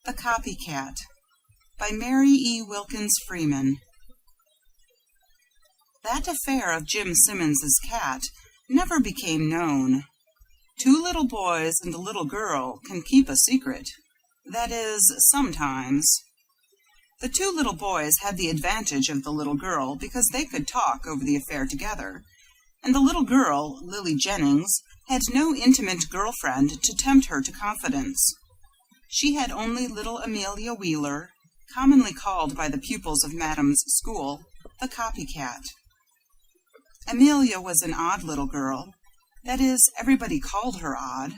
The Copycat by Mary E. Wilkins Freeman. That affair of Jim Simmons's cat never became known. 2 little boys and a little girl can keep a secret. That is, sometimes. The 2 little boys had the advantage of the little girl because they could talk over the affair together, and the little girl, Lily Jennings, had no intimate girlfriend to tempt her to confidence. She had only little Amelia Wheeler, commonly called by the pupils of Madam's school the Copycat. Amelia was an odd little girl. That is, everybody called her odd.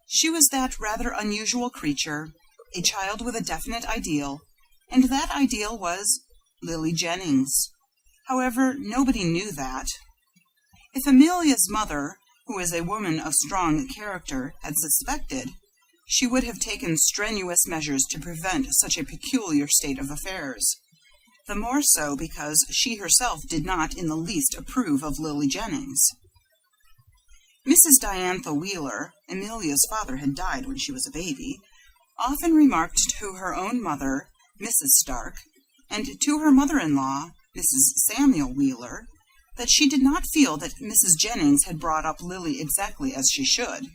She was that rather unusual creature, a child with a definite ideal, and that ideal was Lily Jennings. However, nobody knew that. If Amelia's mother, who is a woman of strong character, had suspected, she would have taken strenuous measures to prevent such a peculiar state of affairs, the more so because she herself did not in the least approve of Lily Jennings. Mrs. Diantha Wheeler, Amelia's father had died when she was a baby, often remarked to her own mother, Mrs. Stark, and to her mother-in-law, Mrs. Samuel Wheeler, that she did not feel that Mrs. Jennings had brought up Lily exactly as she should.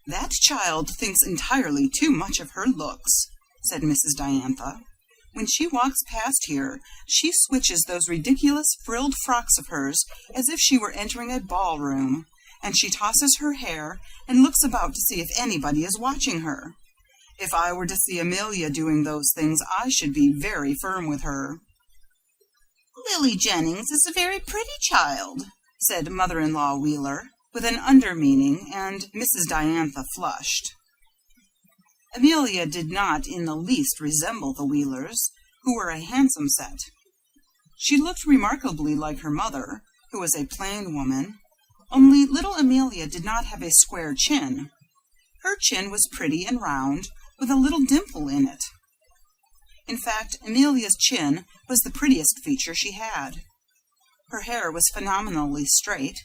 "That child thinks entirely too much of her looks," said Mrs. Diantha. "When she walks past here, she switches those ridiculous frilled frocks of hers as if she were entering a ballroom, and she tosses her hair and looks about to see if anybody is watching her. If I were to see Amelia doing those things, I should be very firm with her." "Lily Jennings is a very pretty child," said mother-in-law Wheeler, with an under-meaning, and Mrs. Diantha flushed. Amelia did not in the least resemble the Wheelers, who were a handsome set. She looked remarkably like her mother, who was a plain woman, only little Amelia did not have a square chin. Her chin was pretty and round, with a little dimple in it. In fact, Amelia's chin was the prettiest feature she had. Her hair was phenomenally straight.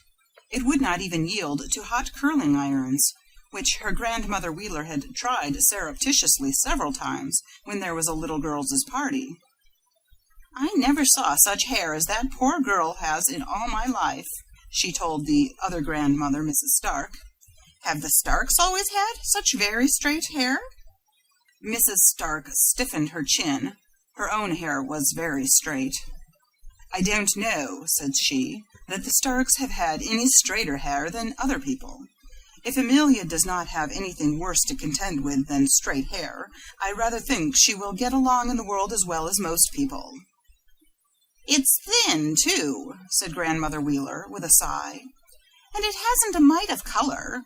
It would not even yield to hot curling irons, which her grandmother Wheeler had tried surreptitiously several times when there was a little girls' party. "I never saw such hair as that poor girl has in all my life," she told the other grandmother, Mrs. Stark. "Have the Starks always had such very straight hair?" Mrs. Stark stiffened her chin. Her own hair was very straight. "I don't know," said she, "that the Starks have had any straighter hair than other people. If Amelia does not have anything worse to contend with than straight hair, I rather think she will get along in the world as well as most people." "It's thin, too," said Grandmother Wheeler, with a sigh, "and it hasn't a mite of color.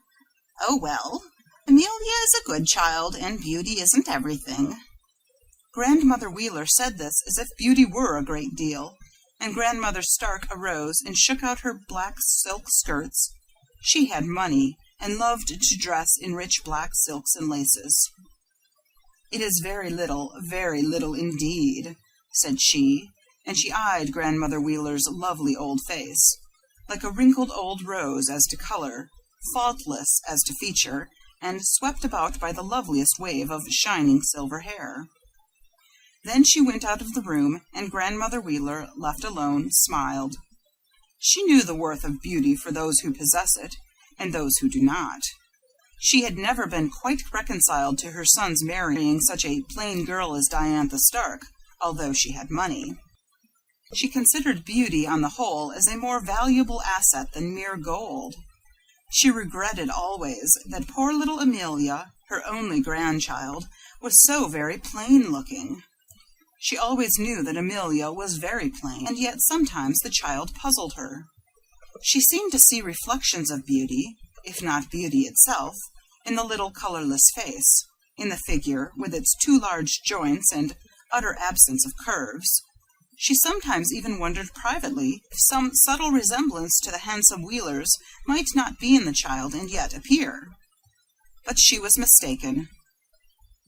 Oh, well, Amelia is a good child, and beauty isn't everything." Grandmother Wheeler said this as if beauty were a great deal, and Grandmother Stark arose and shook out her black silk skirts. She had money, and loved to dress in rich black silks and laces. "It is very little indeed," said she, and she eyed Grandmother Wheeler's lovely old face, like a wrinkled old rose as to color, faultless as to feature, and swept about by the loveliest wave of shining silver hair. Then she went out of the room, and Grandmother Wheeler, left alone, smiled. She knew the worth of beauty for those who possess it, and those who do not. She had never been quite reconciled to her son's marrying such a plain girl as Diantha Stark, although she had money. She considered beauty on the whole as a more valuable asset than mere gold. She regretted always that poor little Amelia, her only grandchild, was so very plain-looking. She always knew that Amelia was very plain, and yet sometimes the child puzzled her. She seemed to see reflections of beauty, if not beauty itself, in the little colorless face, in the figure with its 2 large joints and utter absence of curves. She sometimes even wondered privately if some subtle resemblance to the handsome Wheelers might not be in the child and yet appear. But she was mistaken.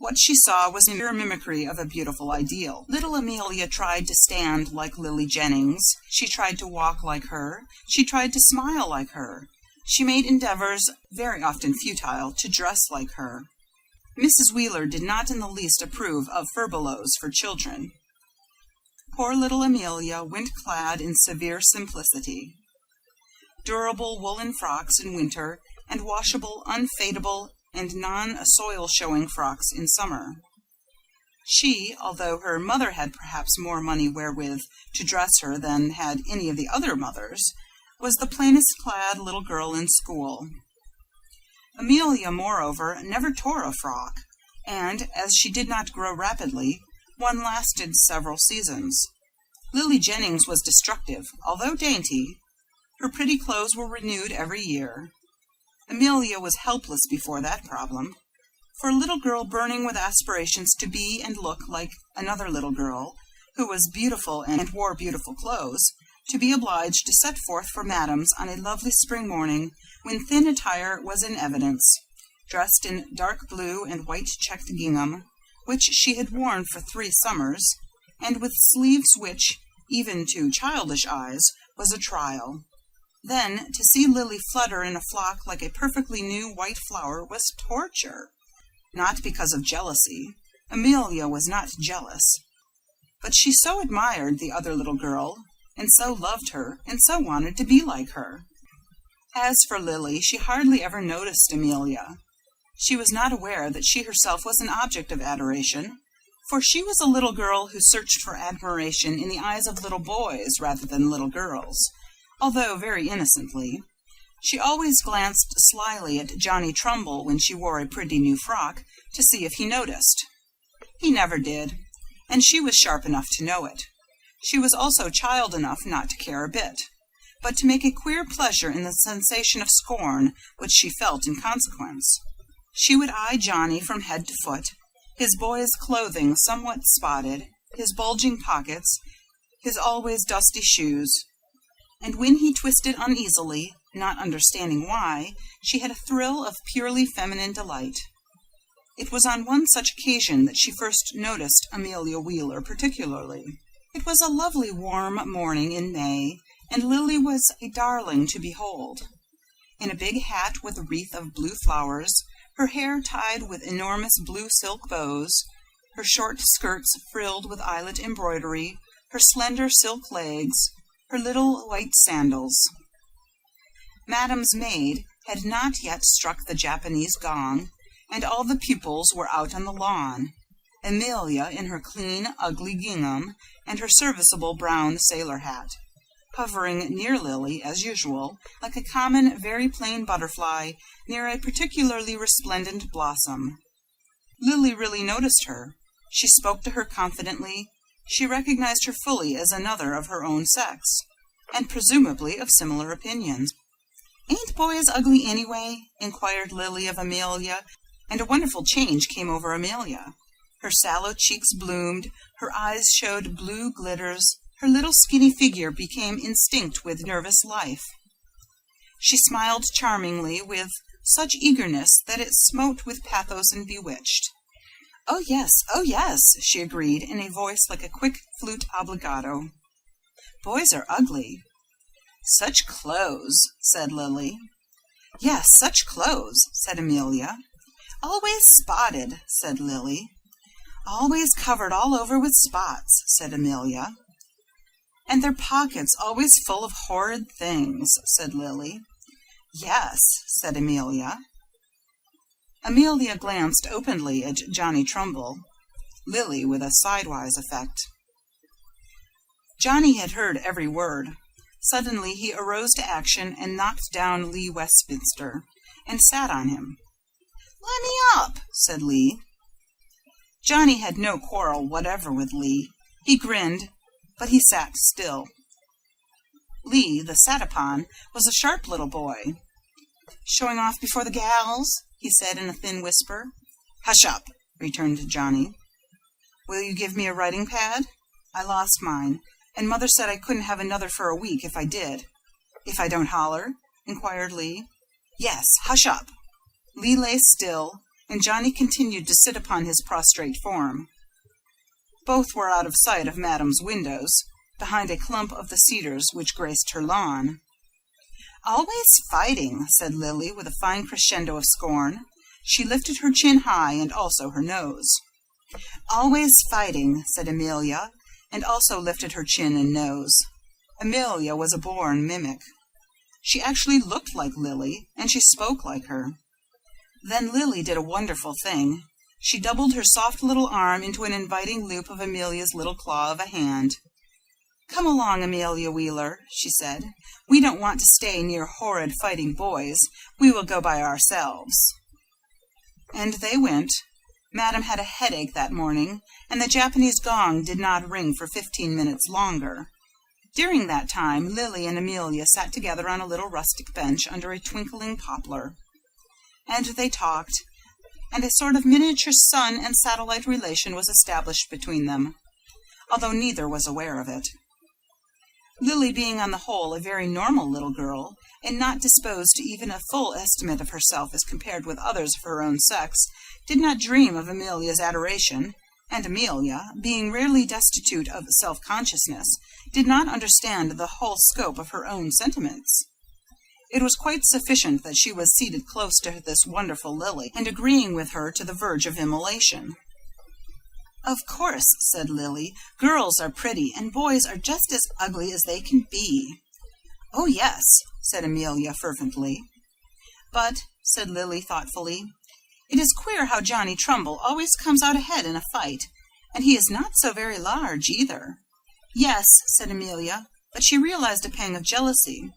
What she saw was a mere mimicry of a beautiful ideal. Little Amelia tried to stand like Lily Jennings. She tried to walk like her. She tried to smile like her. She made endeavors, very often futile, to dress like her. Mrs. Wheeler did not in the least approve of furbelows for children. Poor little Amelia went clad in severe simplicity. Durable woolen frocks in winter, and washable, unfadable, and non-soil-showing frocks in summer. She, although her mother had perhaps more money wherewith to dress her than had any of the other mothers, was the plainest-clad little girl in school. Amelia, moreover, never tore a frock, and, as she did not grow rapidly, one lasted several seasons. Lily Jennings was destructive, although dainty. Her pretty clothes were renewed every year. Amelia was helpless before that problem. For a little girl burning with aspirations to be and look like another little girl, who was beautiful and wore beautiful clothes, to be obliged to set forth for Madam's on a lovely spring morning when thin attire was in evidence, dressed in dark blue and white checked gingham, which she had worn for 3 summers, and with sleeves which, even to childish eyes, was a trial. Then, to see Lily flutter in a flock like a perfectly new white flower was torture. Not because of jealousy. Amelia was not jealous. But she so admired the other little girl, and so loved her, and so wanted to be like her. As for Lily, she hardly ever noticed Amelia. She was not aware that she herself was an object of adoration, for she was a little girl who searched for admiration in the eyes of little boys rather than little girls, although very innocently. She always glanced slyly at Johnny Trumbull when she wore a pretty new frock, to see if he noticed. He never did, and she was sharp enough to know it. She was also child enough not to care a bit, but to make a queer pleasure in the sensation of scorn which she felt in consequence. She would eye Johnny from head to foot, his boy's clothing somewhat spotted, his bulging pockets, his always dusty shoes, and when he twisted uneasily, not understanding why, she had a thrill of purely feminine delight. It was on one such occasion that she first noticed Amelia Wheeler particularly. It was a lovely warm morning in May, and Lily was a darling to behold. In a big hat with a wreath of blue flowers, her hair tied with enormous blue silk bows, her short skirts frilled with eyelet embroidery, her slender silk legs, her little white sandals. Madam's maid had not yet struck the Japanese gong, and all the pupils were out on the lawn, Amelia in her clean, ugly gingham, and her serviceable brown sailor hat, hovering near Lily, as usual, like a common, very plain butterfly near a particularly resplendent blossom. Lily really noticed her. She spoke to her confidently. She recognized her fully as another of her own sex, and presumably of similar opinions. "Ain't boys ugly anyway?" inquired Lily of Amelia, and a wonderful change came over Amelia. Her sallow cheeks bloomed, her eyes showed blue glitters, her little skinny figure became instinct with nervous life. She smiled charmingly, with such eagerness that it smote with pathos and bewitched. Oh, yes, she agreed, in a voice like a quick flute obbligato. "Boys are ugly." "Such clothes," said Lily. "Yes, such clothes," said Amelia. "Always spotted," said Lily. "Always covered all over with spots," said Amelia. "And their pockets always full of horrid things," said Lily. "Yes," said Amelia. Amelia glanced openly at Johnny Trumbull, Lily with a sidewise effect. Johnny had heard every word. Suddenly he arose to action and knocked down Lee Westminster, and sat on him. "Let me up," said Lee. Johnny had no quarrel whatever with Lee. He grinned, but he sat still. Lee, the sat-upon, was a sharp little boy. "Showing off before the gals?" he said in a thin whisper. "Hush up," returned Johnny. "Will you give me a writing pad? I lost mine, and Mother said I couldn't have another for a week if I did." "If I don't holler?" inquired Lee. "Yes, hush up." Lee lay still, and Johnny continued to sit upon his prostrate form. Both were out of sight of Madam's windows, behind a clump of the cedars which graced her lawn. "Always fighting," said Lily, with a fine crescendo of scorn. She lifted her chin high and also her nose. "Always fighting," said Amelia, and also lifted her chin and nose. Amelia was a born mimic. She actually looked like Lily, and she spoke like her. Then Lily did a wonderful thing. She doubled her soft little arm into an inviting loop of Amelia's little claw of a hand. "Come along, Amelia Wheeler," she said. "We don't want to stay near horrid fighting boys. We will go by ourselves." And they went. Madam had a headache that morning, and the Japanese gong did not ring for 15 minutes longer. During that time, Lily and Amelia sat together on a little rustic bench under a twinkling poplar. And they talked, and a sort of miniature sun and satellite relation was established between them, although neither was aware of it. Lily, being on the whole a very normal little girl, and not disposed to even a full estimate of herself as compared with others of her own sex, did not dream of Amelia's adoration, and Amelia, being rarely destitute of self-consciousness, did not understand the whole scope of her own sentiments. It was quite sufficient that she was seated close to this wonderful Lily, and agreeing with her to the verge of immolation. "Of course," said Lily, "girls are pretty, and boys are just as ugly as they can be." "Oh, yes," said Amelia fervently. "But," said Lily thoughtfully, "it is queer how Johnny Trumbull always comes out ahead in a fight, and he is not so very large either." "Yes," said Amelia, but she realized a pang of jealousy.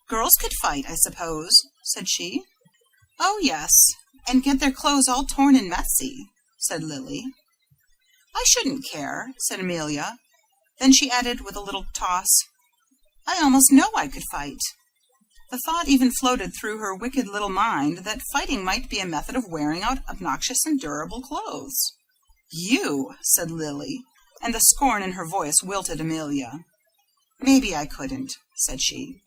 "Girls could fight, I suppose," said she. "Oh, yes, and get their clothes all torn and messy," said Lily. "I shouldn't care," said Amelia. Then she added with a little toss, "I almost know I could fight." The thought even floated through her wicked little mind that fighting might be a method of wearing out obnoxious and durable clothes. "You!" said Lily, and the scorn in her voice wilted Amelia. "Maybe I couldn't," said she.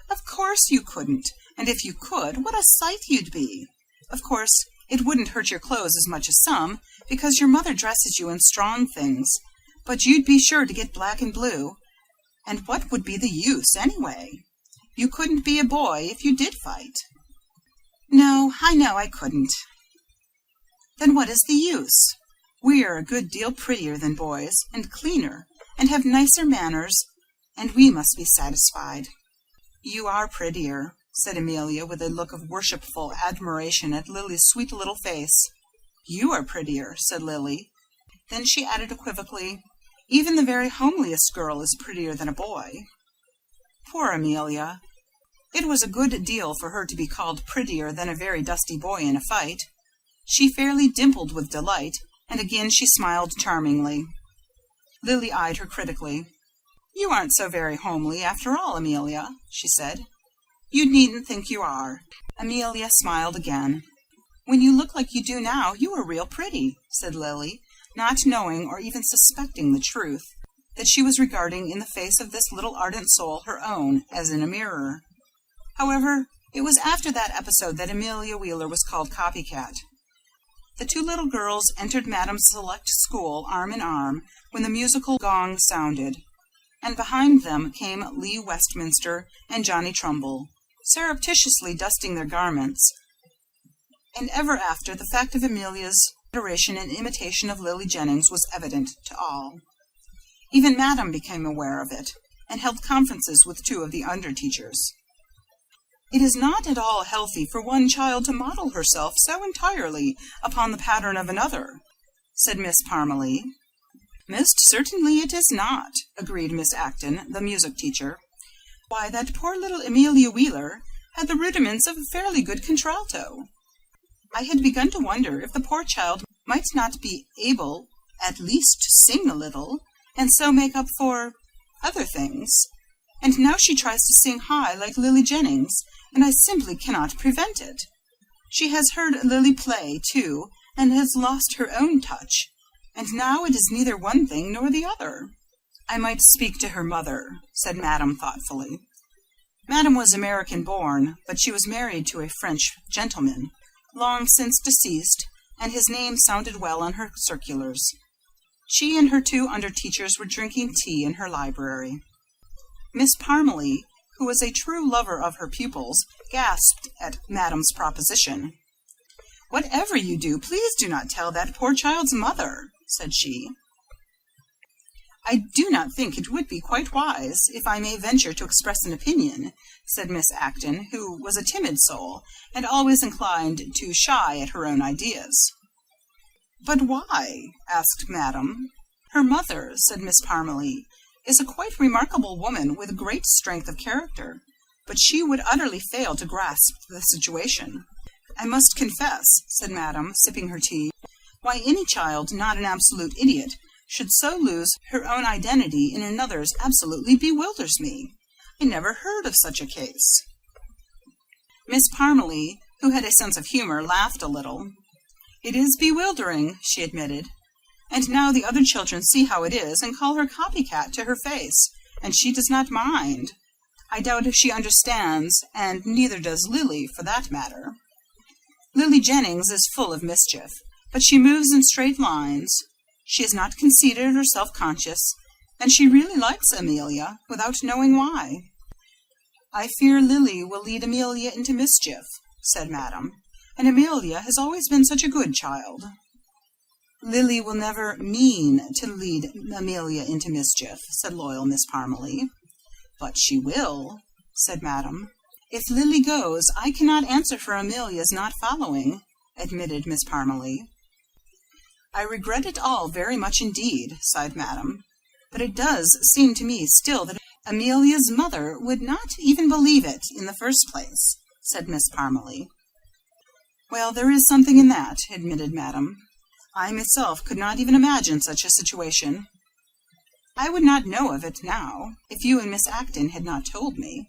"Of course you couldn't, and if you could, what a sight you'd be. Of course, it wouldn't hurt your clothes as much as some, because your mother dresses you in strong things, but you'd be sure to get black and blue, and what would be the use, anyway? You couldn't be a boy if you did fight." "No, I know I couldn't." "Then what is the use? We are a good deal prettier than boys, and cleaner, and have nicer manners, and we must be satisfied." "You are prettier," said Amelia, with a look of worshipful admiration at Lily's sweet little face. "You are prettier," said Lily. Then she added equivocally, "Even the very homeliest girl is prettier than a boy." Poor Amelia! It was a good deal for her to be called prettier than a very dusty boy in a fight. She fairly dimpled with delight, and again she smiled charmingly. Lily eyed her critically. "You aren't so very homely after all, Amelia," she said. "You needn't think you are." Amelia smiled again. "When you look like you do now, you are real pretty," said Lily, not knowing or even suspecting the truth, that she was regarding in the face of this little ardent soul her own, as in a mirror. However, it was after that episode that Amelia Wheeler was called Copycat. The two little girls entered Madam's select school arm in arm when the musical gong sounded, and behind them came Lee Westminster and Johnny Trumbull, surreptitiously dusting their garments. And ever after, the fact of Amelia's adoration and imitation of Lily Jennings was evident to all. Even Madam became aware of it, and held conferences with two of the under-teachers. "It is not at all healthy for one child to model herself so entirely upon the pattern of another," said Miss Parmalee. "Most certainly it is not," agreed Miss Acton, the music teacher. "Why, that poor little Amelia Wheeler had the rudiments of a fairly good contralto. I had begun to wonder if the poor child might not be able at least to sing a little, and so make up for other things. And now she tries to sing high like Lily Jennings, and I simply cannot prevent it. She has heard Lily play, too, and has lost her own touch, and now it is neither one thing nor the other." "I might speak to her mother," said Madam thoughtfully. Madam was American-born, but she was married to a French gentleman, long since deceased, and his name sounded well on her circulars. She and her two under-teachers were drinking tea in her library. Miss Parmalee, who was a true lover of her pupils, gasped at Madam's proposition. "Whatever you do, please do not tell that poor child's mother," said she. "I do not think it would be quite wise, if I may venture to express an opinion," said Miss Acton, who was a timid soul, and always inclined to shy at her own ideas. "But why?" asked Madame. "Her mother," said Miss Parmalee, "is a quite remarkable woman with great strength of character, but she would utterly fail to grasp the situation. I must confess," said Madame, sipping her tea, "why any child, not an absolute idiot, should so lose her own identity in another's absolutely bewilders me. I never heard of such a case." Miss Parmalee, who had a sense of humor, laughed a little. "It is bewildering," she admitted, "and now the other children see how it is and call her copycat to her face, and she does not mind. I doubt if she understands, and neither does Lily, for that matter. Lily Jennings is full of mischief, but she moves in straight lines. She is not conceited or self-conscious, and she really likes Amelia, without knowing why." "I fear Lily will lead Amelia into mischief," said Madame, "and Amelia has always been such a good child." "Lily will never mean to lead Amelia into mischief," said loyal Miss Parmalee. "But she will," said Madame. "If Lily goes, I cannot answer for Amelia's not following," admitted Miss Parmalee. "I regret it all very much indeed," sighed Madame, "but it does seem to me still that Amelia's mother would not even believe it in the first place," said Miss Parmalee. "Well, there is something in that," admitted Madame. "I myself could not even imagine such a situation. I would not know of it now, if you and Miss Acton had not told me.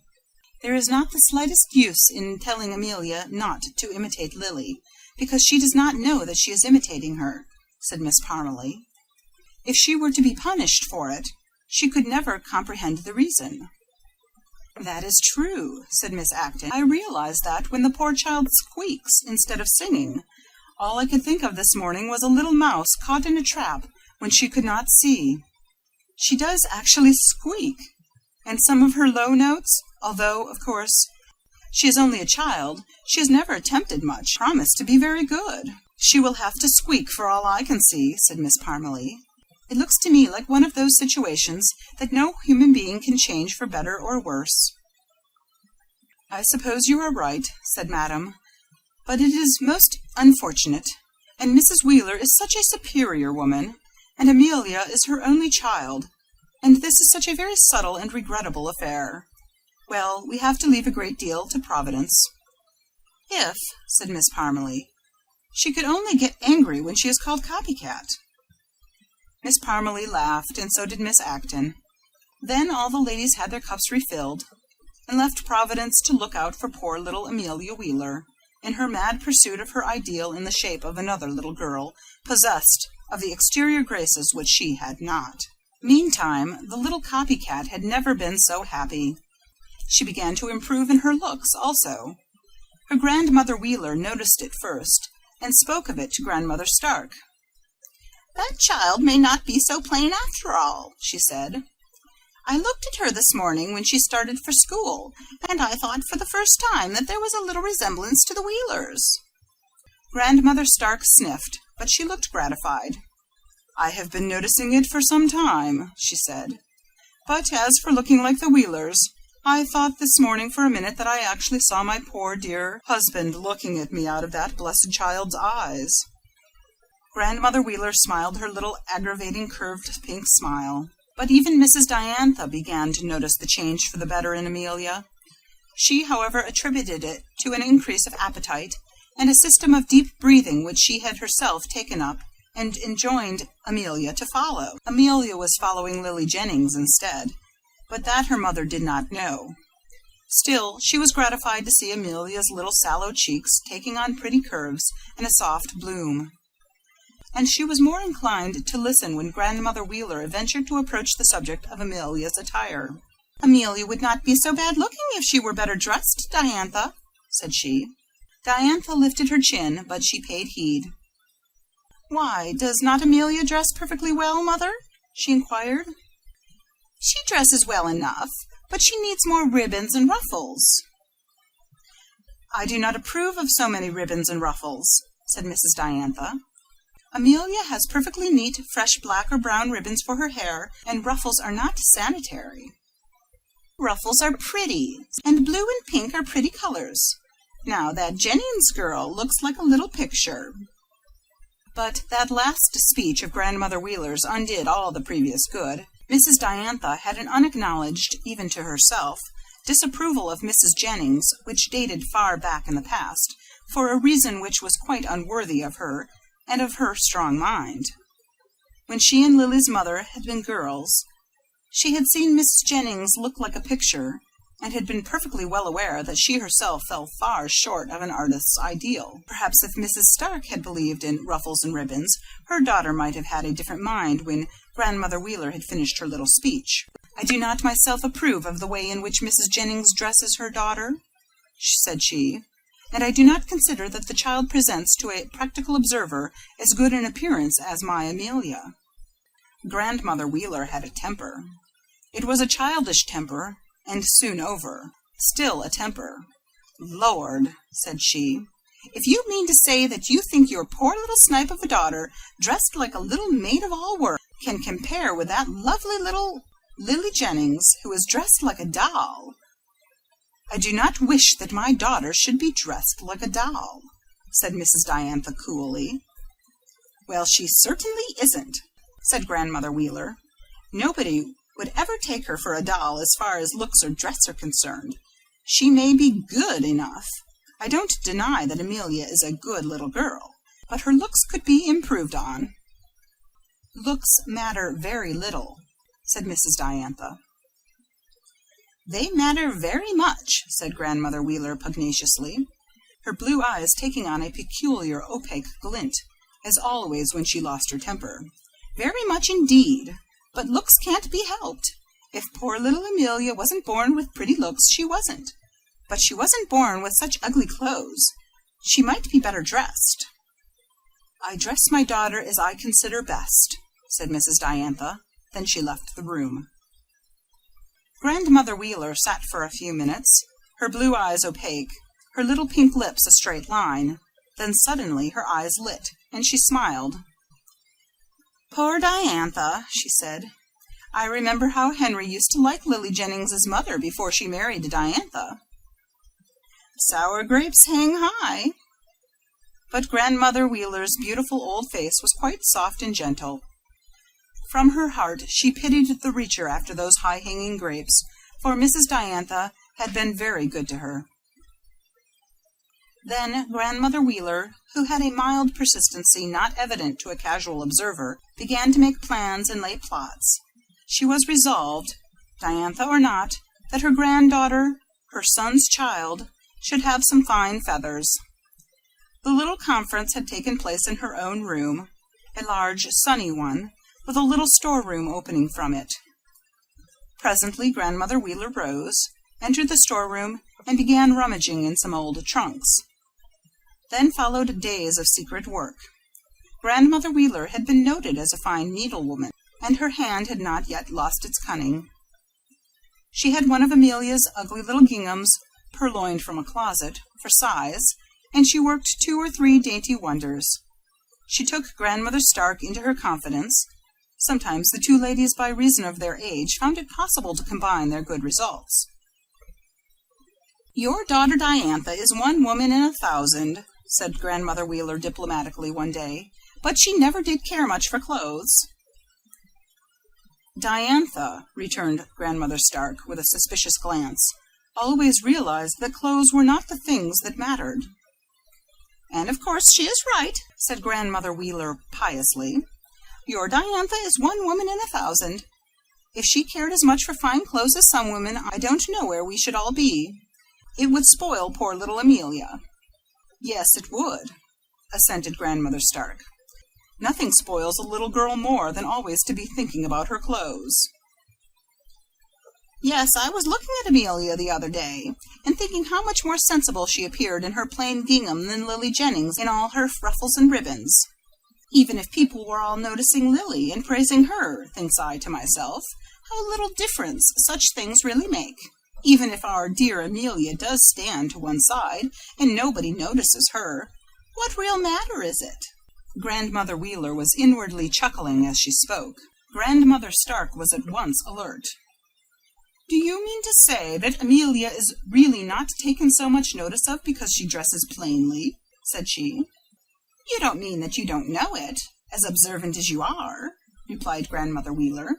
There is not the slightest use in telling Amelia not to imitate Lily, because she does not know that she is imitating her," said Miss Parmalee. "If she were to be punished for it, she could never comprehend the reason." "That is true," said Miss Acton. "I realize that when the poor child squeaks instead of singing. All I could think of this morning was a little mouse caught in a trap when she could not see. She does actually squeak, and some of her low notes, although, of course, she is only a child, she has never attempted much, promise to be very good." "She will have to squeak for all I can see," said Miss Parmalee. "It looks to me like one of those situations that no human being can change for better or worse." "I suppose you are right," said Madame, "but it is most unfortunate, and Mrs. Wheeler is such a superior woman, and Amelia is her only child, and this is such a very subtle and regrettable affair. Well, we have to leave a great deal to Providence." "If," said Miss Parmalee, "she could only get angry when she is called copycat." Miss Parmalee laughed, and so did Miss Acton. Then all the ladies had their cups refilled, and left Providence to look out for poor little Amelia Wheeler, in her mad pursuit of her ideal in the shape of another little girl, possessed of the exterior graces which she had not. Meantime, the little copycat had never been so happy. She began to improve in her looks also. Her grandmother Wheeler noticed it first, and spoke of it to Grandmother Stark. "That child may not be so plain after all," she said. "I looked at her this morning when she started for school, and I thought for the first time that there was a little resemblance to the Wheelers." Grandmother Stark sniffed, but she looked gratified. "I have been noticing it for some time," she said. "But as for looking like the Wheelers, I thought this morning for a minute that I actually saw my poor dear husband looking at me out of that blessed child's eyes." Grandmother Wheeler smiled her little aggravating curved pink smile. But even Mrs. Diantha began to notice the change for the better in Amelia. She, however, attributed it to an increase of appetite, and a system of deep breathing which she had herself taken up and enjoined Amelia to follow. Amelia was following Lily Jennings instead, but that her mother did not know. Still, she was gratified to see Amelia's little sallow cheeks taking on pretty curves and a soft bloom. And she was more inclined to listen when Grandmother Wheeler ventured to approach the subject of Amelia's attire. "Amelia would not be so bad-looking if she were better dressed, Diantha," said she. Diantha lifted her chin, but she paid heed. "Why, does not Amelia dress perfectly well, Mother?" she inquired. "She dresses well enough, but she needs more ribbons and ruffles." "I do not approve of so many ribbons and ruffles," said Mrs. Diantha. "Amelia has perfectly neat, fresh black or brown ribbons for her hair, and ruffles are not sanitary." "Ruffles are pretty, and blue and pink are pretty colors. Now, that Jennings girl looks like a little picture." But that last speech of Grandmother Wheeler's undid all the previous good. Mrs. Diantha had an unacknowledged, even to herself, disapproval of Mrs. Jennings, which dated far back in the past, for a reason which was quite unworthy of her and of her strong mind. When she and Lily's mother had been girls, she had seen Mrs. Jennings look like a picture, and had been perfectly well aware that she herself fell far short of an artist's ideal. Perhaps if Mrs. Stark had believed in ruffles and ribbons, her daughter might have had a different mind when Grandmother Wheeler had finished her little speech. "I do not myself approve of the way in which Mrs. Jennings dresses her daughter," said she, "and I do not consider that the child presents to a practical observer as good an appearance as my Amelia." Grandmother Wheeler had a temper. It was a childish temper, and soon over. Still a temper. "Lord," said she, "if you mean to say that you think your poor little snipe of a daughter, dressed like a little maid-of-all-work, can compare with that lovely little Lily Jennings, who is dressed like a doll—" "I do not wish that my daughter should be dressed like a doll," said Mrs. Diantha coolly. "Well, she certainly isn't," said Grandmother Wheeler. "Nobody would ever take her for a doll as far as looks or dress are concerned. She may be good enough. I don't deny that Amelia is a good little girl, but her looks could be improved on." "Looks matter very little," said Mrs. Diantha. "They matter very much," said Grandmother Wheeler pugnaciously, her blue eyes taking on a peculiar opaque glint, as always when she lost her temper. "Very much indeed. But looks can't be helped. If poor little Amelia wasn't born with pretty looks, she wasn't. But she wasn't born with such ugly clothes. She might be better dressed." "I dress my daughter as I consider best," said Mrs. Diantha. Then she left the room. Grandmother Wheeler sat for a few minutes, her blue eyes opaque, her little pink lips a straight line. Then suddenly her eyes lit, and she smiled. "Poor Diantha," she said. "I remember how Henry used to like Lily Jennings's mother before she married Diantha. Sour grapes hang high." But Grandmother Wheeler's beautiful old face was quite soft and gentle. From her heart she pitied the reacher after those high-hanging grapes, for Mrs. Diantha had been very good to her. Then Grandmother Wheeler, who had a mild persistency not evident to a casual observer, began to make plans and lay plots. She was resolved, Diantha or not, that her granddaughter, her son's child, should have some fine feathers. The little conference had taken place in her own room, a large, sunny one, with a little storeroom opening from it. Presently Grandmother Wheeler rose, entered the storeroom, and began rummaging in some old trunks. Then followed days of secret work. Grandmother Wheeler had been noted as a fine needlewoman, and her hand had not yet lost its cunning. She had one of Amelia's ugly little ginghams, purloined from a closet, for size, and she worked 2 or 3 dainty wonders. She took Grandmother Stark into her confidence. Sometimes the two ladies, by reason of their age, found it possible to combine their good results. "Your daughter Diantha is one woman in 1,000, said Grandmother Wheeler diplomatically one day, "but she never did care much for clothes." "Diantha," returned Grandmother Stark, with a suspicious glance, "always realized that clothes were not the things that mattered." "And of course she is right," said Grandmother Wheeler piously. "Your Diantha is one woman in 1,000. If she cared as much for fine clothes as some women, I don't know where we should all be. It would spoil poor little Amelia." "Yes, it would," assented Grandmother Stark. "Nothing spoils a little girl more than always to be thinking about her clothes." "Yes, I was looking at Amelia the other day, and thinking how much more sensible she appeared in her plain gingham than Lily Jennings in all her ruffles and ribbons. Even if people were all noticing Lily and praising her, thinks I to myself, how little difference such things really make. Even if our dear Amelia does stand to one side, and nobody notices her, What real matter is it?" Grandmother Wheeler was inwardly chuckling as she spoke. Grandmother Stark was at once alert. "Do you mean to say that Amelia is really not taken so much notice of because she dresses plainly?" said she. "You don't mean that you don't know it, as observant as you are," replied Grandmother Wheeler.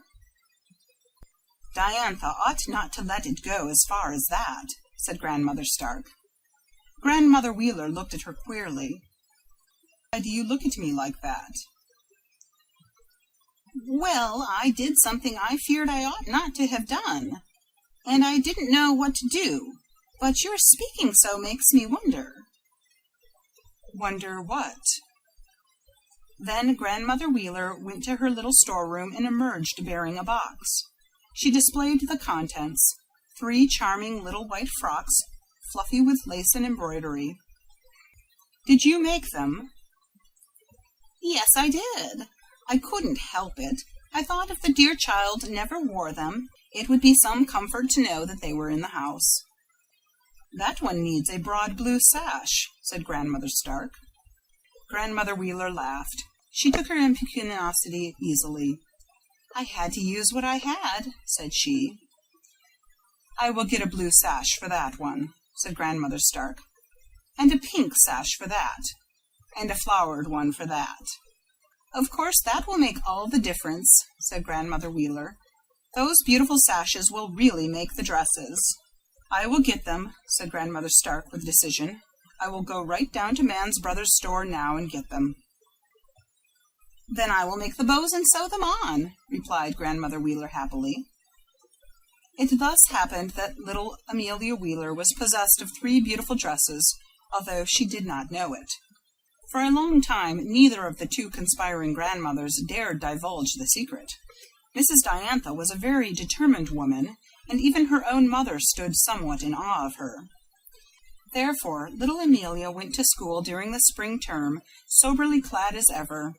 "Diantha ought not to let it go as far as that," said Grandmother Stark. Grandmother Wheeler looked at her queerly. "Why do you look at me like that?" "Well, I did something I feared I ought not to have done, and I didn't know what to do, but your speaking so makes me wonder." "Wonder what?" Then Grandmother Wheeler went to her little storeroom and emerged bearing a box. She displayed the contents, 3 charming little white frocks, fluffy with lace and embroidery. "Did you make them?" "Yes, I did. I couldn't help it. I thought if the dear child never wore them, it would be some comfort to know that they were in the house." "That one needs a broad blue sash," said Grandmother Stark. Grandmother Wheeler laughed. She took her impecuniosity easily. "I had to use what I had," said she. "I will get a blue sash for that one," said Grandmother Stark, "and a pink sash for that, and a flowered one for that." "Of course that will make all the difference," said Grandmother Wheeler. "Those beautiful sashes will really make the dresses." "I will get them," said Grandmother Stark with decision. "I will go right down to Man's Brothers' store now and get them." "Then I will make the bows and sew them on," replied Grandmother Wheeler happily. It thus happened that little Amelia Wheeler was possessed of 3 beautiful dresses, although she did not know it. For a long time neither of the 2 conspiring grandmothers dared divulge the secret. Mrs. Diantha was a very determined woman, and even her own mother stood somewhat in awe of her. Therefore little Amelia went to school during the spring term, soberly clad as ever,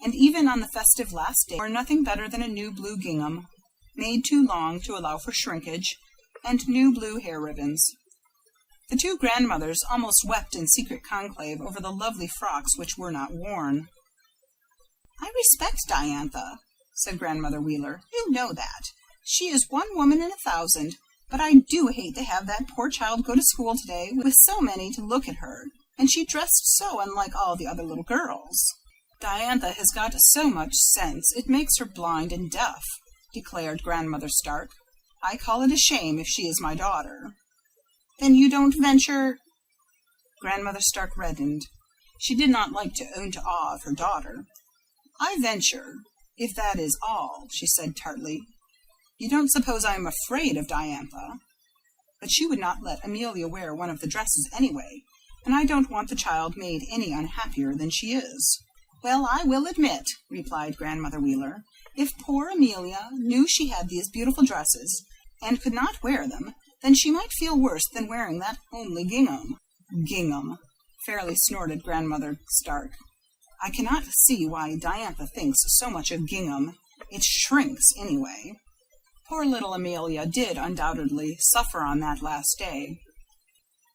and even on the festive last day wore nothing better than a new blue gingham, made too long to allow for shrinkage, and new blue hair ribbons. The 2 grandmothers almost wept in secret conclave over the lovely frocks which were not worn. "I respect Diantha," said Grandmother Wheeler. "You know that. She is one woman in 1,000, but I do hate to have that poor child go to school today with so many to look at her, and she dressed so unlike all the other little girls." "Diantha has got so much sense it makes her blind and deaf," declared Grandmother Stark. "I call it a shame if she is my daughter." "Then you don't venture—" Grandmother Stark reddened. She did not like to own to awe of her daughter. "I venture, if that is all," she said tartly. "You don't suppose I am afraid of Diantha? But she would not let Amelia wear one of the dresses anyway, and I don't want the child made any unhappier than she is." "Well, I will admit," replied Grandmother Wheeler, "if poor Amelia knew she had these beautiful dresses, and could not wear them, then she might feel worse than wearing that homely gingham." "Gingham!" fairly snorted Grandmother Stark. "I cannot see why Diantha thinks so much of gingham. It shrinks, anyway." Poor little Amelia did undoubtedly suffer on that last day.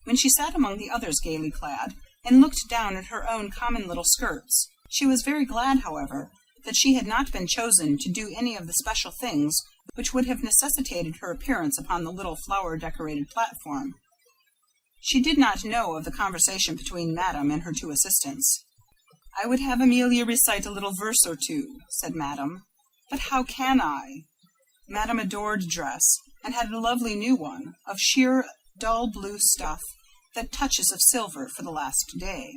When she sat among the others gaily clad, and looked down at her own common little skirts, she was very glad, however, that she had not been chosen to do any of the special things which would have necessitated her appearance upon the little flower-decorated platform. She did not know of the conversation between Madame and her 2 assistants. "I would have Amelia recite a little verse or 2, said Madame, "but how can I?" Madame adored dress, and had a lovely new one, of sheer dull blue stuff, that touches of silver for the last day.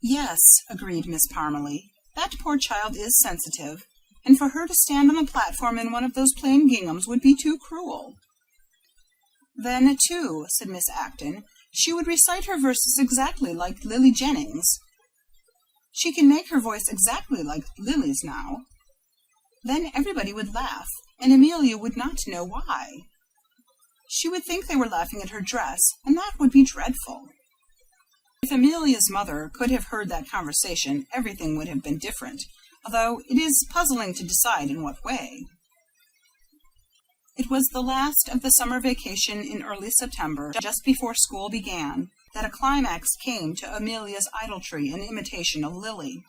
"Yes," agreed Miss Parmalee, "that poor child is sensitive, and for her to stand on the platform in one of those plain ginghams would be too cruel." "Then, too," said Miss Acton, "she would recite her verses exactly like Lily Jennings. She can make her voice exactly like Lily's now. Then everybody would laugh, and Amelia would not know why. She would think they were laughing at her dress, and that would be dreadful." If Amelia's mother could have heard that conversation, everything would have been different, although it is puzzling to decide in what way. It was the last of the summer vacation in early September, just before school began. that a climax came to Amelia's idolatry and imitation of Lily.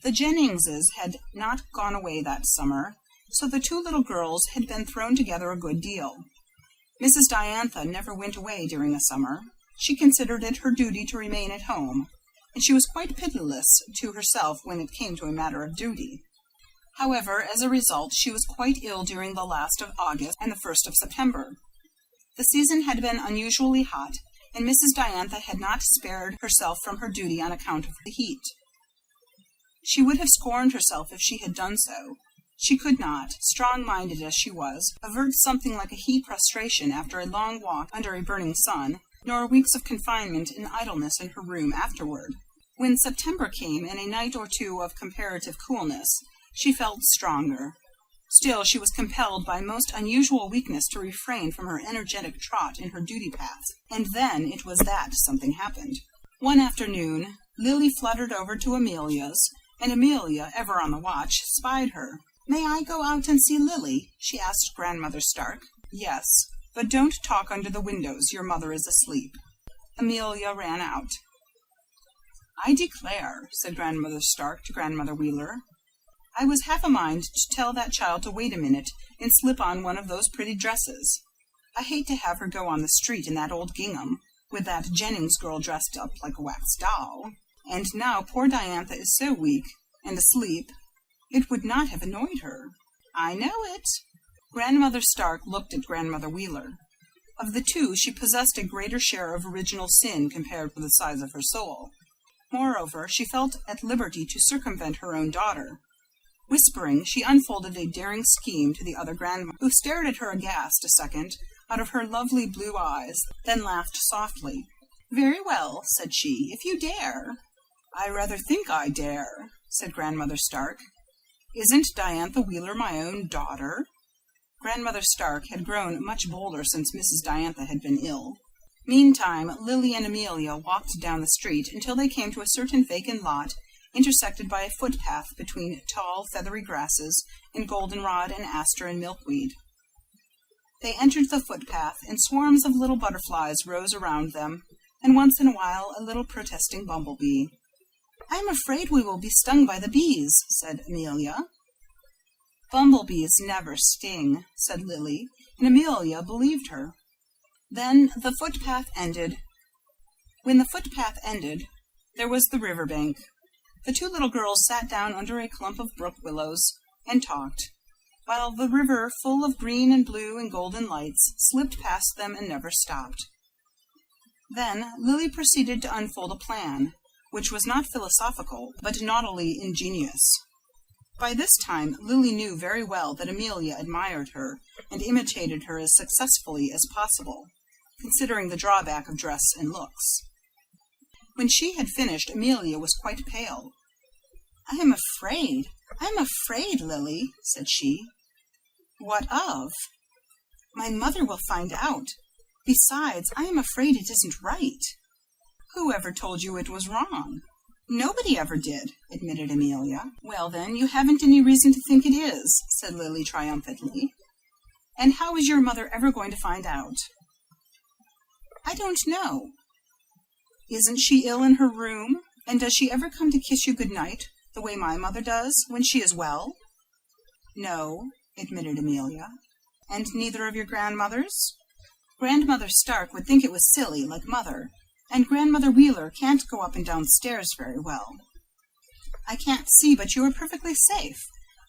The Jenningses had not gone away that summer, so the two little girls had been thrown together a good deal. Mrs. Diantha never went away during the summer. She considered it her duty to remain at home, and she was quite pitiless to herself when it came to a matter of duty. However, as a result, she was quite ill during the last of August and the 1st of September. The season had been unusually hot, and Mrs. Diantha had not spared herself from her duty on account of the heat. She would have scorned herself if she had done so. She could not, strong-minded as she was, avert something like a heat prostration after a long walk under a burning sun, nor weeks of confinement and idleness in her room afterward. When September came and a night or two of comparative coolness, she felt stronger. Still, she was compelled by most unusual weakness to refrain from her energetic trot in her duty path, and then it was that something happened. One afternoon, Lily fluttered over to Amelia's, and Amelia, ever on the watch, spied her. "May I go out and see Lily?" she asked Grandmother Stark. "Yes, but don't talk under the windows. Your mother is asleep." Amelia ran out. "I declare," said Grandmother Stark to Grandmother Wheeler, "I was half a mind to tell that child to wait a minute and slip on one of those pretty dresses. I hate to have her go on the street in that old gingham, with that Jennings girl dressed up like a wax doll. And now poor Diantha is so weak and asleep, it would not have annoyed her." "I know it." Grandmother Stark looked at Grandmother Wheeler. Of the two, she possessed a greater share of original sin compared with the size of her soul. Moreover, she felt at liberty to circumvent her own daughter. Whispering, she unfolded a daring scheme to the other grandmother, who stared at her aghast a second out of her lovely blue eyes, then laughed softly. "Very well," said she, "if you dare." "I rather think I dare," said Grandmother Stark. "Isn't Diantha Wheeler my own daughter?" Grandmother Stark had grown much bolder since Mrs. Diantha had been ill. Meantime, Lily and Amelia walked down the street until they came to a certain vacant lot intersected by a footpath between tall, feathery grasses and goldenrod and aster and milkweed. They entered the footpath, and swarms of little butterflies rose around them, and once in a while a little protesting bumblebee. "I am afraid we will be stung by the bees," said Amelia. "Bumblebees never sting," said Lily, and Amelia believed her. Then the footpath ended. When the footpath ended, there was the river bank. The two little girls sat down under a clump of brook willows and talked, while the river, full of green and blue and golden lights, slipped past them and never stopped. Then Lily proceeded to unfold a plan, which was not philosophical, but naughtily ingenious. By this time Lily knew very well that Amelia admired her, and imitated her as successfully as possible, considering the drawback of dress and looks. When she had finished, Amelia was quite pale. I am afraid, Lily," said she. "What of?" "My mother will find out. Besides, I am afraid it isn't right." "Who ever told you it was wrong?" "Nobody ever did," admitted Amelia. "Well, then, you haven't any reason to think it is," said Lily triumphantly. "And how is your mother ever going to find out?" "I don't know." "Isn't she ill in her room? And does she ever come to kiss you good night, the way my mother does, when she is well?" "No," admitted Amelia. "And neither of your grandmothers?" "Grandmother Stark would think it was silly, like mother, and Grandmother Wheeler can't go up and down stairs very well." "I can't see but you are perfectly safe.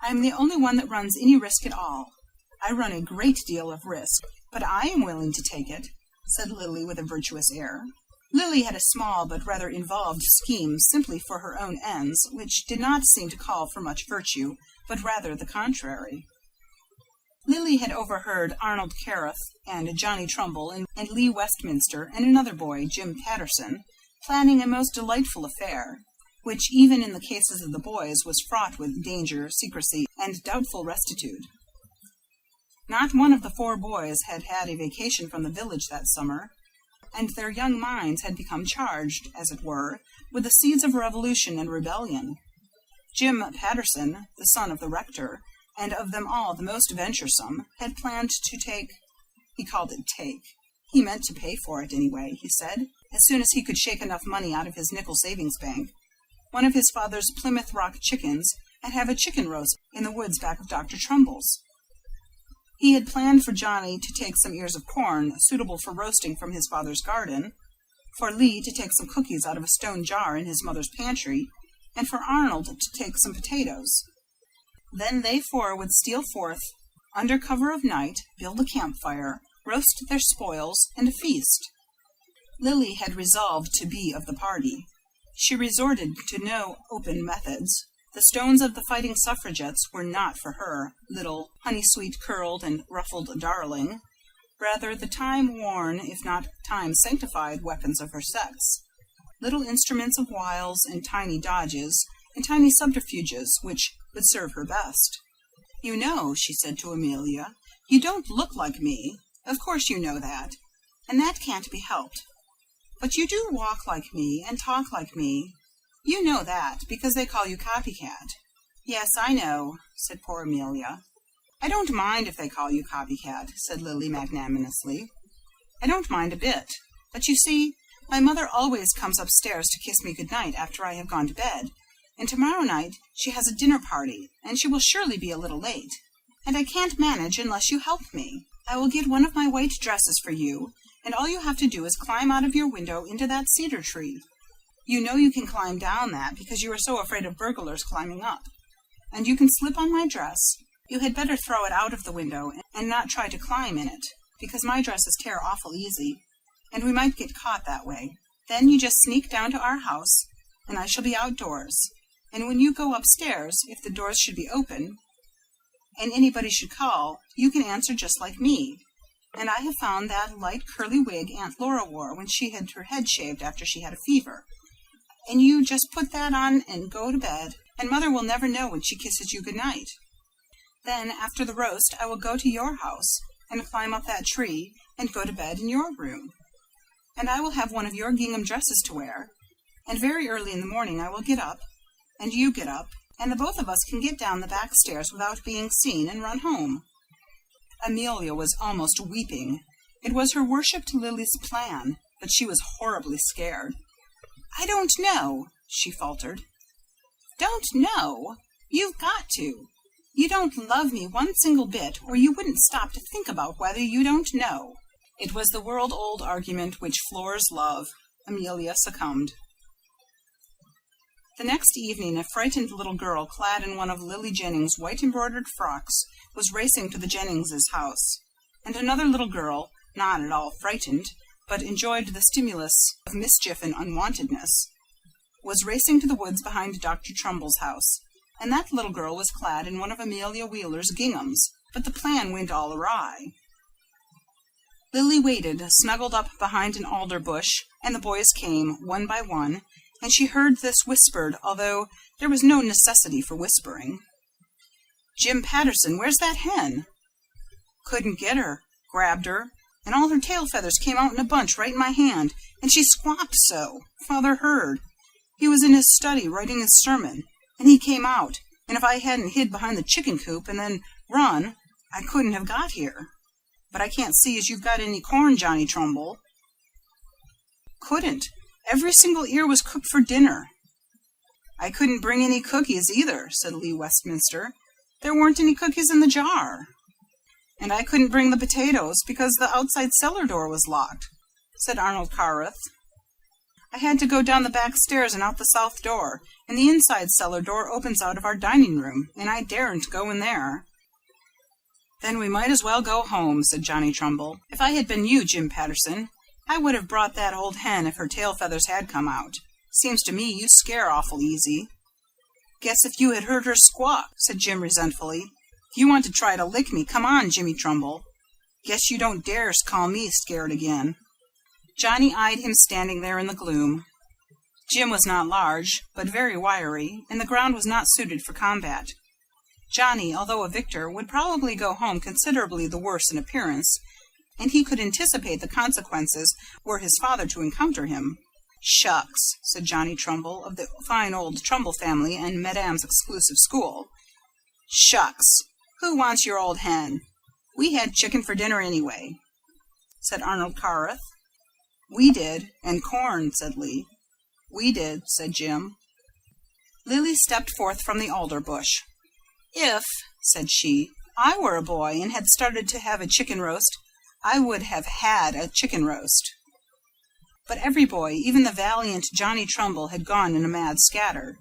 I am the only one that runs any risk at all. I run a great deal of risk, but I am willing to take it," said Lily with a virtuous air. Lily had a small but rather involved scheme simply for her own ends, which did not seem to call for much virtue, but rather the contrary. Lily had overheard Arnold Carruth and Johnny Trumbull and Lee Westminster and another boy, Jim Patterson, planning a most delightful affair, which even in the cases of the boys was fraught with danger, secrecy, and doubtful rectitude. Not one of the four boys had had a vacation from the village that summer, and their young minds had become charged, as it were, with the seeds of revolution and rebellion. Jim Patterson, the son of the rector, and of them all the most venturesome, had planned to take. He called it take. He meant to pay for it anyway, he said, as soon as he could shake enough money out of his nickel savings bank, one of his father's Plymouth Rock chickens, and have a chicken roast in the woods back of Dr. Trumbull's. He had planned for Johnny to take some ears of corn suitable for roasting from his father's garden, for Lee to take some cookies out of a stone jar in his mother's pantry, and for Arnold to take some potatoes. Then they four would steal forth, under cover of night, build a campfire, roast their spoils, and feast. Lily had resolved to be of the party. She resorted to no open methods. The stones of the fighting suffragettes were not for her, little honey-sweet curled and ruffled darling, rather the time-worn, if not time-sanctified weapons of her sex, little instruments of wiles and tiny dodges and tiny subterfuges which would serve her best. "You know," she said to Amelia, "you don't look like me. Of course you know that, and that can't be helped. But you do walk like me and talk like me. You know that, because they call you Copycat." "Yes, I know," said poor Amelia. "I don't mind if they call you Copycat," said Lily magnanimously. "I don't mind a bit. But you see, my mother always comes upstairs to kiss me good night after I have gone to bed, and tomorrow night she has a dinner party, and she will surely be a little late. And I can't manage unless you help me. I will get one of my white dresses for you, and all you have to do is climb out of your window into that cedar tree. You know you can climb down that because you are so afraid of burglars climbing up. And you can slip on my dress. You had better throw it out of the window and not try to climb in it, because my dresses tear awful easy, and we might get caught that way. Then you just sneak down to our house, and I shall be outdoors. And when you go upstairs, if the doors should be open, and anybody should call, you can answer just like me. And I have found that light curly wig Aunt Laura wore when she had her head shaved after she had a fever. And you just put that on and go to bed, and Mother will never know when she kisses you good night. Then, after the roast, I will go to your house, and climb up that tree, and go to bed in your room. And I will have one of your gingham dresses to wear, and very early in the morning I will get up, and you get up, and the both of us can get down the back stairs without being seen and run home." Amelia was almost weeping. It was her worshipped Lily's plan, but she was horribly scared. "I don't know," she faltered. "Don't know? You've got to. You don't love me one single bit, or you wouldn't stop to think about whether you don't know." It was the world-old argument which floors love. Amelia succumbed. The next evening a frightened little girl clad in one of Lily Jennings' white-embroidered frocks was racing to the Jenningses' house, and another little girl, not at all frightened, but enjoyed the stimulus of mischief and unwontedness, was racing to the woods behind Dr. Trumbull's house, and that little girl was clad in one of Amelia Wheeler's ginghams, but the plan went all awry. Lily waited, snuggled up behind an alder bush, and the boys came, one by one, and she heard this whispered, although there was no necessity for whispering. "Jim Patterson, where's that hen?" "Couldn't get her. Grabbed her, and all her tail feathers came out in a bunch right in my hand, and she squawked so. Father heard. He was in his study writing his sermon, and he came out, and if I hadn't hid behind the chicken coop and then run, I couldn't have got here. But I can't see as you've got any corn, Johnny Trumbull." "Couldn't. Every single ear was cooked for dinner." "I couldn't bring any cookies either," said Lee Westminster. "There weren't any cookies in the jar." "And I couldn't bring the potatoes because the outside cellar door was locked," said Arnold Carruth. "I had to go down the back stairs and out the south door, and the inside cellar door opens out of our dining room, and I daren't go in there." "Then we might as well go home," said Johnny Trumbull. "If I had been you, Jim Patterson, I would have brought that old hen if her tail feathers had come out. Seems to me you scare awful easy." "Guess if you had heard her squawk," said Jim resentfully. "If you want to try to lick me, come on, Jimmy Trumbull. Guess you don't dare call me scared again." Johnny eyed him standing there in the gloom. Jim was not large, but very wiry, and the ground was not suited for combat. Johnny, although a victor, would probably go home considerably the worse in appearance, and he could anticipate the consequences were his father to encounter him. "Shucks," said Johnny Trumbull, of the fine old Trumbull family and Madame's exclusive school. "Shucks! Who wants your old hen? We had chicken for dinner anyway," said Arnold Carruth. We did, and corn, said Lee. We did, said Jim. Lily stepped forth from the alder bush. If, said she, I were a boy and had started to have a chicken roast, I would have had a chicken roast. But every boy, even the valiant Johnny Trumbull, had gone in a mad scatter.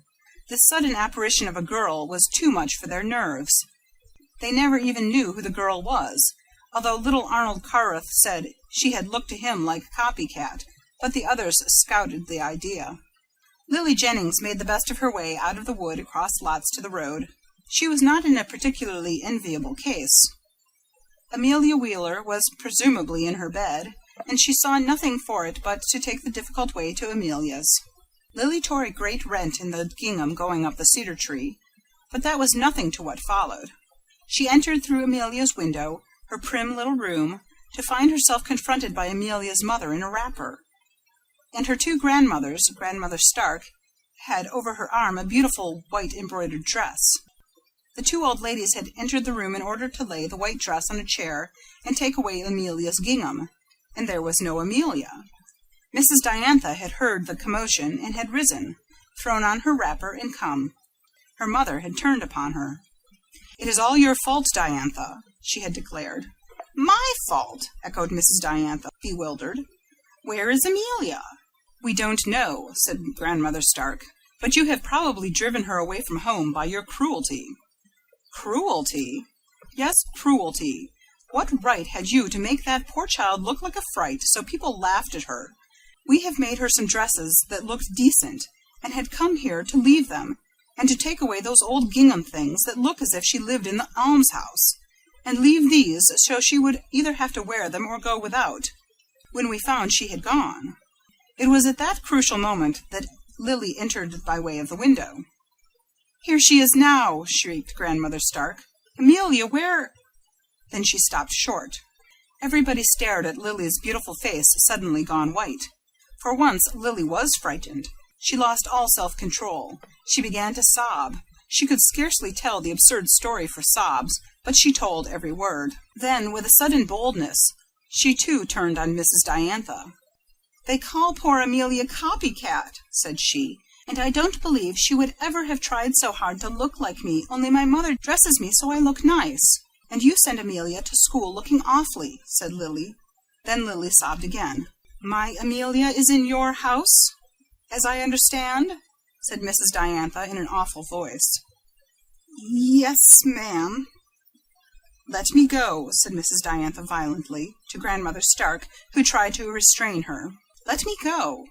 This sudden apparition of a girl was too much for their nerves. They never even knew who the girl was, although little Arnold Carruth said she had looked to him like a copycat, but the others scouted the idea. Lily Jennings made the best of her way out of the wood across lots to the road. She was not in a particularly enviable case. Amelia Wheeler was presumably in her bed, and she saw nothing for it but to take the difficult way to Amelia's. Lily tore a great rent in the gingham going up the cedar tree, but that was nothing to what followed. She entered through Amelia's window, her prim little room, to find herself confronted by Amelia's mother in a wrapper. And her two grandmothers, Grandmother Stark, had over her arm a beautiful white embroidered dress. The two old ladies had entered the room in order to lay the white dress on a chair and take away Amelia's gingham, and there was no Amelia. Mrs. Diantha had heard the commotion and had risen, thrown on her wrapper, and come. Her mother had turned upon her. "It is all your fault, Diantha," she had declared. "My fault?" echoed Mrs. Diantha, bewildered. "Where is Amelia?" "We don't know," said Grandmother Stark, "but you have probably driven her away from home by your cruelty." "Cruelty?" "Yes, cruelty. What right had you to make that poor child look like a fright so people laughed at her? We have made her some dresses that looked decent, and had come here to leave them, and to take away those old gingham things that look as if she lived in the almshouse, and leave these so she would either have to wear them or go without, when we found she had gone." It was at that crucial moment that Lily entered by way of the window. "Here she is now!" shrieked Grandmother Stark. "Amelia, where—" Then she stopped short. Everybody stared at Lily's beautiful face suddenly gone white. For once Lily was frightened. She lost all self-control. She began to sob. She could scarcely tell the absurd story for sobs, but she told every word. Then, with a sudden boldness, she too turned on Mrs. Diantha. "They call poor Amelia copycat," said she, "and I don't believe she would ever have tried so hard to look like me, only my mother dresses me so I look nice. And you send Amelia to school looking awfully," said Lily. Then Lily sobbed again. "My Amelia is in your house, as I understand?" said Mrs. Diantha in an awful voice. "Yes, ma'am." "Let me go," said Mrs. Diantha violently to Grandmother Stark, who tried to restrain her. "Let me go."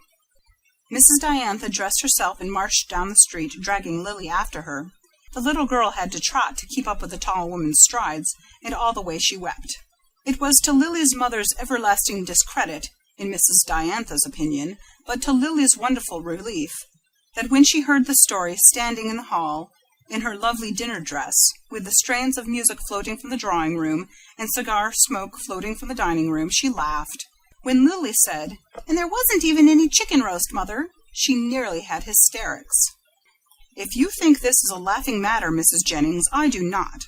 Mrs. Diantha dressed herself and marched down the street, dragging Lily after her. The little girl had to trot to keep up with the tall woman's strides, and all the way she wept. It was to Lily's mother's everlasting discredit, in Mrs. Diantha's opinion, but to Lily's wonderful relief, that when she heard the story, standing in the hall, in her lovely dinner dress, with the strains of music floating from the drawing-room, and cigar smoke floating from the dining-room, she laughed. When Lily said, "And there wasn't even any chicken roast, Mother," she nearly had hysterics. "If you think this is a laughing matter, Mrs. Jennings, I do not,"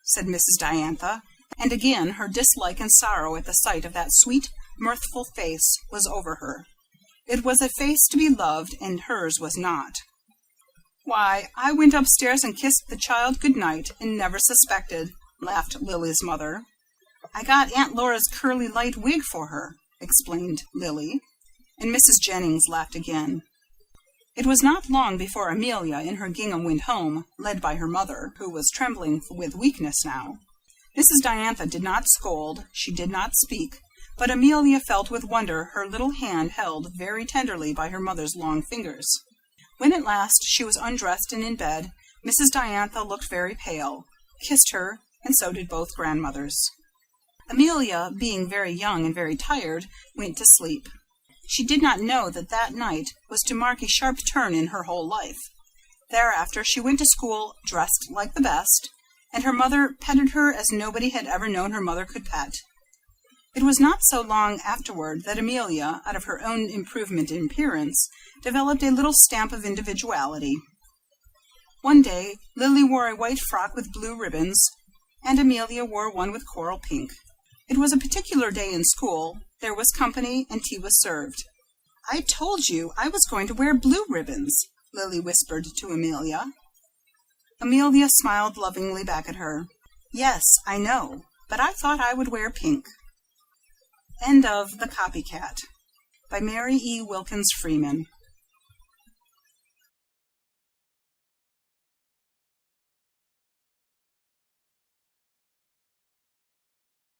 said Mrs. Diantha, and again her dislike and sorrow at the sight of that sweet, mirthful face was over her. It was a face to be loved, and hers was not. "Why, I went upstairs and kissed the child good night, and never suspected," laughed Lily's mother. "I got Aunt Laura's curly light wig for her," explained Lily, and Mrs. Jennings laughed again. It was not long before Amelia in her gingham went home, led by her mother, who was trembling with weakness now. Mrs. Diantha did not scold, she did not speak, but Amelia felt with wonder her little hand held very tenderly by her mother's long fingers. When at last she was undressed and in bed, Mrs. Diantha looked very pale, kissed her, and so did both grandmothers. Amelia, being very young and very tired, went to sleep. She did not know that that night was to mark a sharp turn in her whole life. Thereafter she went to school dressed like the best, and her mother petted her as nobody had ever known her mother could pet. It was not so long afterward that Amelia, out of her own improvement in appearance, developed a little stamp of individuality. One day Lily wore a white frock with blue ribbons, and Amelia wore one with coral pink. It was a particular day in school. There was company, and tea was served. "I told you I was going to wear blue ribbons," Lily whispered to Amelia. Amelia smiled lovingly back at her. "Yes, I know, but I thought I would wear pink." End of The Copycat by Mary E. Wilkins Freeman.